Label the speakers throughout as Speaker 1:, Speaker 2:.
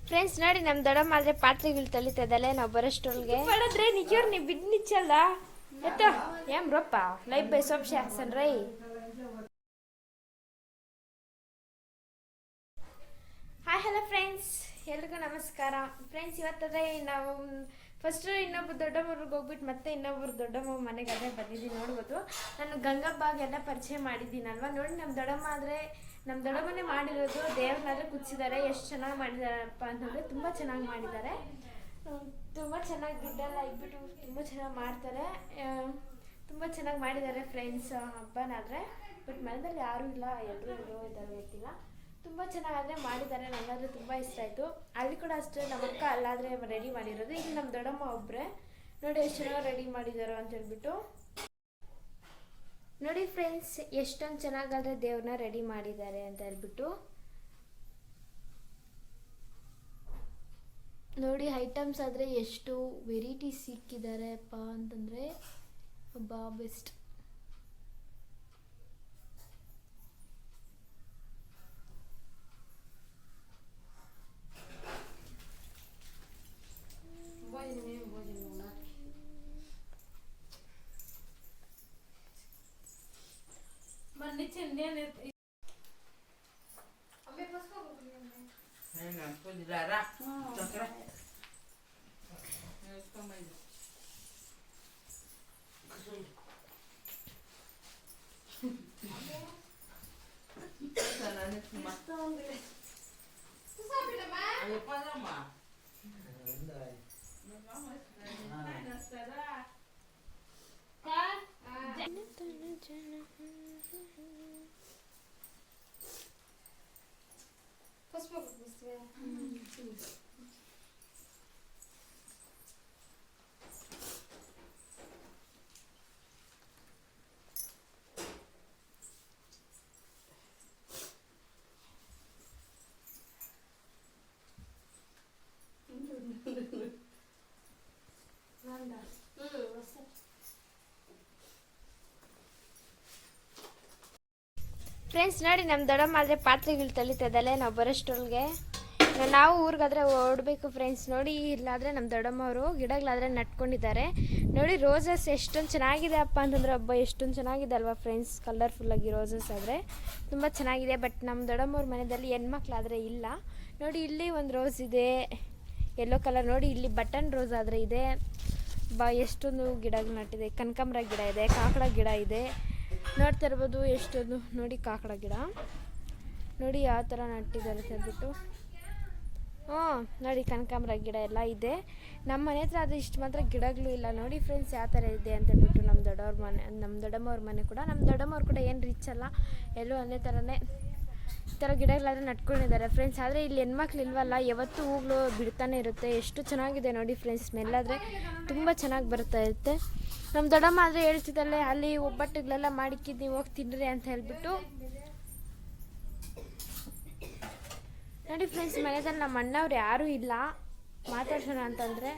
Speaker 1: Friends ನೋಡಿ ನಮ್ಮ ದೊಡ್ಡಮ್ಮ ಆದ್ರೆ ಪಾತ್ರೆಗಳು ತೊಳಿತದಲ್ಲೇ ನಾವು ಬರೋಷ್ಟೊಳಗೆ ಮಾಡಿದ್ರೆ ನಿಜವ್ರು ನೀವು ಬಿಡ್ ನಿಚ್ಚಲ್ಲ ಎತ್ತ ಏನ್ ರೊಪ್ಪ ಲೈಫ್ ಬೈ ಸೊಪ್ಪ ಹಾಕ್ಸನ್ ರೈ. ಹಾಯ್ ಹಲೋ ಫ್ರೆಂಡ್ಸ್, ಎಲ್ರಿಗೂ ನಮಸ್ಕಾರ. ಫ್ರೆಂಡ್ಸ್ ಇವತ್ತಾದ್ರೆ ನಾವು ಫಸ್ಟ್ ಇನ್ನೊಬ್ರು ದೊಡ್ಡಮ್ಮವ್ರಿಗೆ ಹೋಗ್ಬಿಟ್ಟು ಮತ್ತೆ ಇನ್ನೊಬ್ರು ದೊಡ್ಡಮ್ಮ ಮನೆಗೆ ಅದೇ ಬಂದಿದ್ದೀನಿ. ನೋಡ್ಬೋದು ನಾನು ಗಂಗಬ್ಬಾಗೆಲ್ಲ ಪರಿಚಯ ಮಾಡಿದ್ದೀನಲ್ವ. ನೋಡಿ ನಮ್ಮ ದೊಡ್ಡಮ್ಮ ಆದರೆ ನಮ್ಮ ದೊಡ್ಡಮ್ಮನೇ ಮಾಡಿರೋದು. ದೇವ್ರನ್ನಾದ್ರೆ ಕುದಿಸಿದ್ದಾರೆ. ಎಷ್ಟು ಚೆನ್ನಾಗಿ ಮಾಡಿದಾರಪ್ಪ ಅಂತಂದರೆ ತುಂಬ ಚೆನ್ನಾಗಿ ಮಾಡಿದ್ದಾರೆ. ತುಂಬ ಚೆನ್ನಾಗಿ ದುಡ್ಡೆಲ್ಲ ಇಟ್ಬಿಟ್ಟು ತುಂಬ ಚೆನ್ನಾಗಿ ಮಾಡ್ತಾರೆ. ತುಂಬ ಚೆನ್ನಾಗಿ ಮಾಡಿದ್ದಾರೆ ಫ್ರೆಂಡ್ಸ್ ಹಬ್ಬನಾದರೆ. ಬಟ್ ಮನೆಯಲ್ಲಿ ಯಾರೂ ಇಲ್ಲ, ಎಲ್ಲರೂ ಇದ್ದಾರೆ ಗೊತ್ತಿಲ್ಲ. ತುಂಬ ಚೆನ್ನಾಗಾದರೆ ಮಾಡಿದ್ದಾರೆ. ನನಗಾದರೆ ತುಂಬ ಇಷ್ಟ ಆಯಿತು. ಅಲ್ಲಿ ಕೂಡ ಅಷ್ಟೇ ನಮ್ಮ ಅಕ್ಕ ಅಲ್ಲಾದರೆ ರೆಡಿ ಮಾಡಿರೋದು. ಈಗ ನಮ್ಮ ದೊಡ್ಡಮ್ಮ ಒಬ್ಬರೇ ನೋಡಿ ಎಷ್ಟು ಚೆನ್ನಾಗಿ ರೆಡಿ ಮಾಡಿದ್ದಾರೋ ಅಂತ ಹೇಳ್ಬಿಟ್ಟು. ನೋಡಿ ಫ್ರೆಂಡ್ಸ್ ಎಷ್ಟೊಂದು ಚೆನ್ನಾಗಾದರೆ ದೇವ್ರನ್ನ ರೆಡಿ ಮಾಡಿದ್ದಾರೆ ಅಂತ ಹೇಳ್ಬಿಟ್ಟು. ನೋಡಿ ಐಟಮ್ಸ್ ಆದರೆ ಎಷ್ಟು ವೆರೈಟಿ ಸಿಕ್ಕಿದ್ದಾರೆಪ್ಪ ಅಂತಂದರೆ ಬಾ ಬೆಸ್ಟ್. ಫ್ರೆಂಡ್ಸ್ ನೋಡಿ ನಮ್ಮ ದೊಡ್ಡಮ್ಮ ಆದರೆ ಪಾತ್ರೆಗಳು ತೊಳಿತದಲ್ಲೇ ನಾವು ಬರೋಷ್ಟೊಳಗೆ. ನಾವು ಊರಿಗಾದ್ರೆ ಓಡಬೇಕು ಫ್ರೆಂಡ್ಸ್. ನೋಡಿ ಇಲ್ಲಾದರೆ ನಮ್ಮ ದೊಡ್ಡಮ್ಮವರು ಗಿಡಗಳಾದರೆ ನಟ್ಕೊಂಡಿದ್ದಾರೆ. ನೋಡಿ ರೋಸಸ್ ಎಷ್ಟೊಂದು ಚೆನ್ನಾಗಿದೆ ಅಪ್ಪ ಅಂತಂದ್ರೆ ಹಬ್ಬ ಎಷ್ಟೊಂದು ಚೆನ್ನಾಗಿದೆ ಅಲ್ವಾ ಫ್ರೆಂಡ್ಸ್. ಕಲರ್ಫುಲ್ಲಾಗಿ ರೋಸಸ್ ಆದರೆ ತುಂಬ ಚೆನ್ನಾಗಿದೆ. ಬಟ್ ನಮ್ಮ ದೊಡ್ಡಮ್ಮವ್ರ ಮನೆಯಲ್ಲಿ ಹೆಣ್ಮಕ್ಳಾದರೆ ಇಲ್ಲ. ನೋಡಿ ಇಲ್ಲಿ ಒಂದು ರೋಸ್ ಇದೆ ಯೆಲ್ಲೋ ಕಲರ್. ನೋಡಿ ಇಲ್ಲಿ ಬಟನ್ ರೋಸ್ ಆದರೆ ಇದೆ. ಎಷ್ಟೊಂದು ಗಿಡಗಳು ನಟ್ಟಿದೆ. ಕನಕಾಂಬರ ಗಿಡ ಇದೆ, ಕಾಕಡ ಗಿಡ ಇದೆ. ನೋಡ್ತಾ ಇರ್ಬೋದು ಎಷ್ಟೊಂದು. ನೋಡಿ ಕಾಕಡ ಗಿಡ ನೋಡಿ ಯಾವ ಥರ ನಟ್ಟಿದ್ದಾರೆ ಅಂತ ಹೇಳ್ಬಿಟ್ಟು. ನೋಡಿ ಕನಕಾಂಬರ ಗಿಡ ಎಲ್ಲ ಇದೆ. ನಮ್ಮ ಮನೆ ಹತ್ರ ಅದು ಇಷ್ಟು ಮಾತ್ರ ಗಿಡಗಳು ಇಲ್ಲ. ನೋಡಿ ಫ್ರೆಂಡ್ಸ್ ಯಾವ ಥರ ಇದೆ ಅಂತ ಹೇಳ್ಬಿಟ್ಟು. ನಮ್ಮ ದೊಡ್ಡಮ್ಮವ್ರ ಮನೆ ಕೂಡ ನಮ್ಮ ದೊಡ್ಡಮ್ಮವ್ರು ಕೂಡ ಏನು ರಿಚ್ ಅಲ್ಲ, ಎಲ್ಲೂ ಒಂದೇ ಥರನೇ ಈ ಥರ ಗಿಡಗಳಾದರೆ ನಟ್ಕೊಂಡಿದ್ದಾರೆ ಫ್ರೆಂಡ್ಸ್. ಆದರೆ ಇಲ್ಲಿ ಹೆಣ್ಮಕ್ಳು ಇಲ್ವಲ್ಲ, ಯಾವತ್ತೂ ಹೂಗಳು ಬಿಡ್ತಾನೆ ಇರುತ್ತೆ. ಎಷ್ಟು ಚೆನ್ನಾಗಿದೆ ನೋಡಿ ಫ್ರೆಂಡ್ಸ್. ಸ್ಮೆಲ್ಲಾದರೆ ತುಂಬ ಚೆನ್ನಾಗಿ ಬರ್ತಾ ಇರುತ್ತೆ. ನಮ್ಮ ದೊಡ್ಡಮ್ಮ ಆದರೆ ಹೇಳ್ತಿದ್ದಲ್ಲೇ ಅಲ್ಲಿ ಒಬ್ಬಟ್ಟುಗಳೆಲ್ಲ ಮಾಡಿಕ್ಕಿದ್ದು ನೀವು ಹೋಗಿ ತಿನ್ನಿರಿ ಅಂತ ಹೇಳ್ಬಿಟ್ಟು. ನೋಡಿ ಫ್ರೆಂಡ್ಸ್ ಮನೆಯಲ್ಲಿ ನಮ್ಮ ಅಣ್ಣವ್ರು ಯಾರೂ ಇಲ್ಲ ಮಾತಾಡ್ಸೋಣ ಅಂತಂದರೆ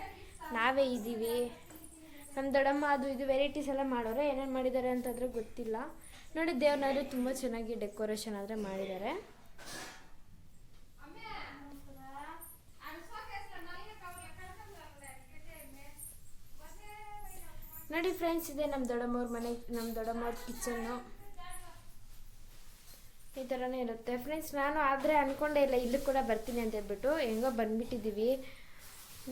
Speaker 1: ನಾವೇ ಇದ್ದೀವಿ. ನಮ್ಮ ದೊಡ್ಡಮ್ಮ ಅದು ಇದು ವೆರೈಟೀಸ್ ಎಲ್ಲ ಮಾಡೋರೆ. ಏನೇನು ಮಾಡಿದ್ದಾರೆ ಅಂತಂದರೆ ಗೊತ್ತಿಲ್ಲ. ನೋಡಿ ದೇವ್ರನ್ನಾದ್ರೆ ತುಂಬ ಚೆನ್ನಾಗಿ ಡೆಕೋರೇಷನ್ ಆದರೆ ಮಾಡಿದ್ದಾರೆ. ನೋಡಿ ಫ್ರೆಂಡ್ಸ್ ಇದೆ ನಮ್ಮ ದೊಡ್ಡಮ್ಮವ್ರ ಮನೆ, ನಮ್ಮ ದೊಡ್ಡಮ್ಮವ್ರ ಕಿಚನ್ನು ಈ ಥರನೇ ಇರುತ್ತೆ ಫ್ರೆಂಡ್ಸ್. ನಾನು ಆದರೆ ಅಂದ್ಕೊಂಡೇ ಇಲ್ಲ ಇಲ್ಲೂ ಕೂಡ ಬರ್ತೀನಿ ಅಂತ ಹೇಳ್ಬಿಟ್ಟು. ಹೆಂಗೋ ಬಂದುಬಿಟ್ಟಿದ್ದೀವಿ.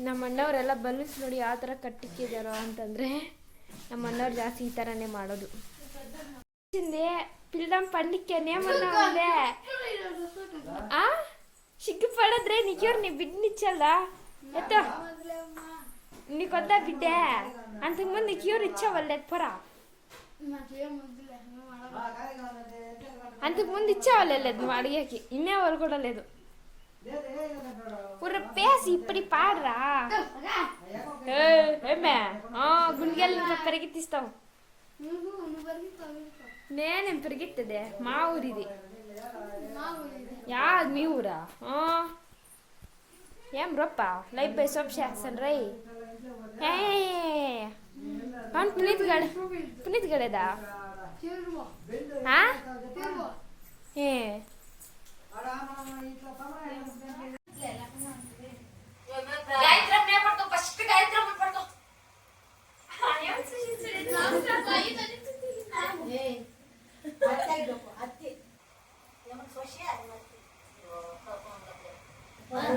Speaker 1: ನಮ್ಮ ಅಣ್ಣವರೆಲ್ಲ ಬಲೂನ್ಸ್ ನೋಡಿ ಯಾವ ಥರ ಕಟ್ಟಿಕ್ಕಿದ್ದಾರೋ ಅಂತಂದರೆ ನಮ್ಮ ಅಣ್ಣವ್ರು ಜಾಸ್ತಿ ಈ ಥರನೇ ಮಾಡೋದು. పిల్లం పండికేమన్నావులే సిగ్గుపడద్రే నీకెవరు నీ బిడ్డనిచ్చాలా ఎత్తో నీకొద్దా బిడ్డ అంతకుముందు నీకెవరు ఇచ్చావాళ్ళే పొరా అంతకుముందు ఇచ్చేవాళ్ళే లేదు నువ్వు అడిగేకి ఇన్నేవాళ్ళు కూడా లేదు. ஒரு பேசி இப்படி பாடுறா ఏమే గుండెలు ఇంకా పెరిగిస్తావు. నేనేం పెరిగిತ್ತದೆ మా ఊరిది. యాది మీ ఊరా? ఏం రొప్ప లైఫ్ బై సొప్ చేస్తాను రై. అవును పునీత్ గడేదా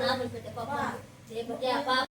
Speaker 2: ನಾಮಲ್ ಪೇಟೆ ಪಾಪ